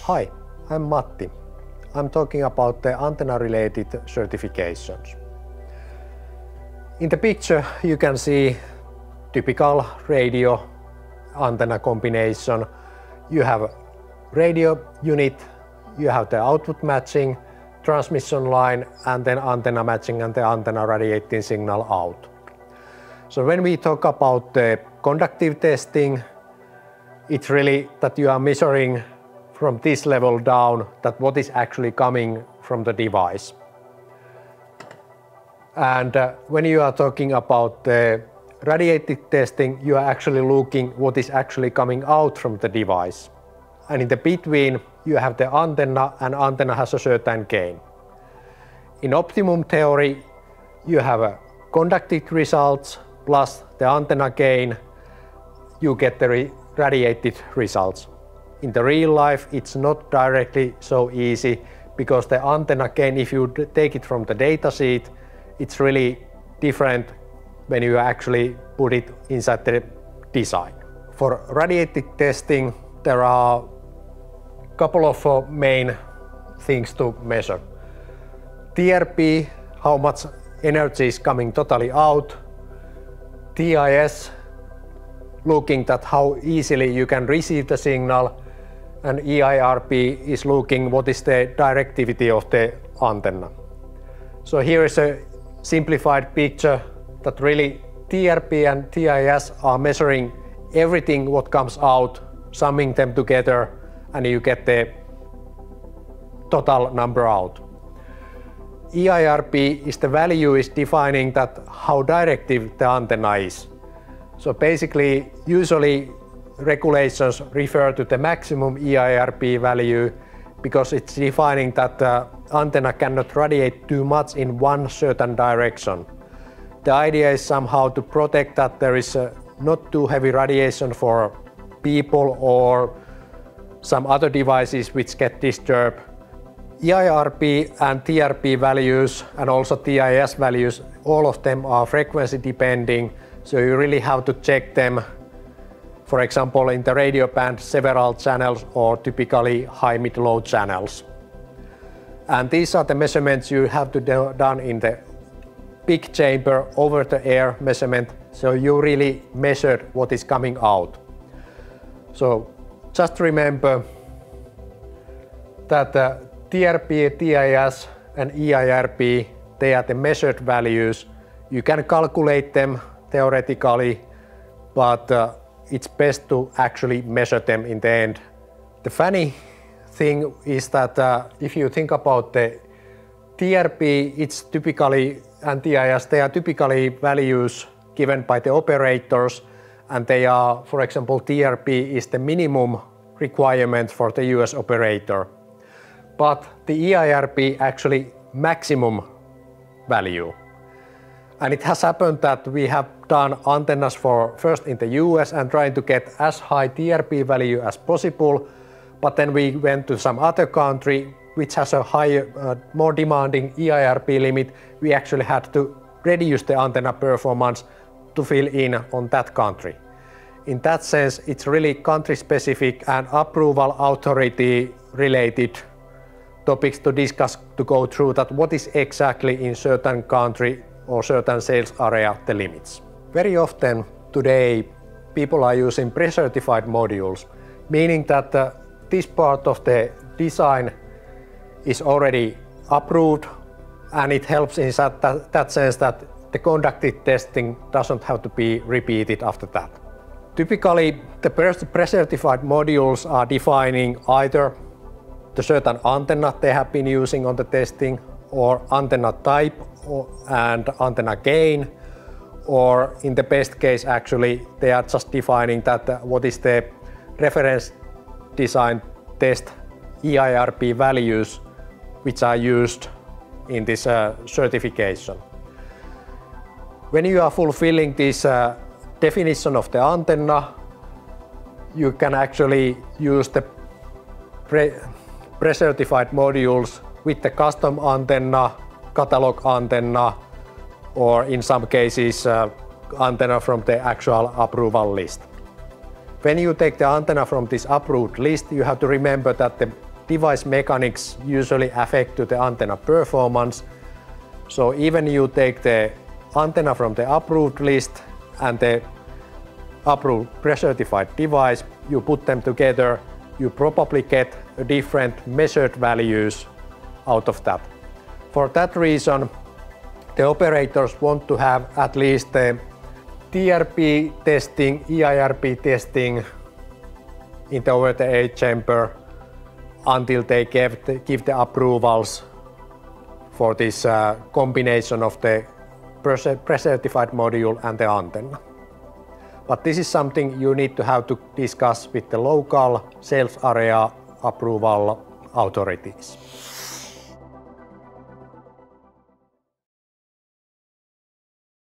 Hi, I'm Matti. I'm talking about the antenna-related certifications. In the picture you can see typical radio antenna combination. You have radio unit, you have the output matching, transmission line, and then antenna matching and the antenna radiating signal out. So when we talk about the conductive testing, it's really that you are measuring from this level down that what is actually coming from the device. And when you are talking about the radiated testing, you are actually looking what is actually coming out from the device. And in the between, you have the antenna, and antenna has a certain gain. In optimum theory, you have a conductive results plus the antenna gain, you get the radiated results. In the real life, it's not directly so easy because the antenna gain, if you take it from the datasheet, it's really different when you actually put it inside the design. For radiated testing, there are a couple of main things to measure. TRP, how much energy is coming totally out. TIS, looking at how easily you can receive the signal. And EIRP is looking what is the directivity of the antenna. So here is a simplified picture that really TRP and TIS are measuring everything what comes out, summing them together, and you get the total number out. EIRP is the value is defining that how directive the antenna is. So basically, usually regulations refer to the maximum EIRP value because it's defining that the antenna cannot radiate too much in one certain direction. The idea is somehow to protect that there is not too heavy radiation for people or some other devices which get disturbed. EIRP and TRP values and also TIS values, all of them are frequency depending, so you really have to check them. For example, in the radio band, several channels or typically high, mid, low channels. And these are the measurements you have to do done in the big chamber over the air measurement. So you really measured what is coming out. So just remember that TRP, TIS and EIRP, they are the measured values. You can calculate them theoretically, but it's best to actually measure them in the end. The funny thing is that if you think about the TRP, it's typically, and TIS, they are typically values given by the operators, and they are, for example, TRP is the minimum requirement for the US operator. But the EIRP actually maximum value. And it has happened that we have done antennas for first in the US and trying to get as high TRP value as possible, but then we went to some other country which has a higher, more demanding EIRP limit. We actually had to reduce the antenna performance to fill in on that country. In that sense, it's really country specific and approval authority related topics to discuss, to go through that what is exactly in certain country or certain sales area the limits. Very often today people are using pre-certified modules, meaning that this part of the design is already approved, and it helps in that sense that the conductive testing doesn't have to be repeated after that. Typically the pre-certified modules are defining either the certain antenna they have been using on the testing, or antenna type and antenna gain, or in the best case actually they are just defining that what is the reference design test EIRP values which are used in this certification. When you are fulfilling this definition of the antenna, you can actually use the pre-certified modules with the custom antenna, catalog antenna, or in some cases antenna from the actual approval list. When you take the antenna from this approved list, you have to remember that the device mechanics usually affect to the antenna performance. So even you take the antenna from the approved list and the approved pre-certified device, you put them together, you probably get different measured values out of that. For that reason, the operators want to have at least the TRP testing, EIRP testing in the over-the-air chamber until they give the approvals for this combination of the pre-certified module and the antenna. But this is something you need to have to discuss with the local sales area approval authorities.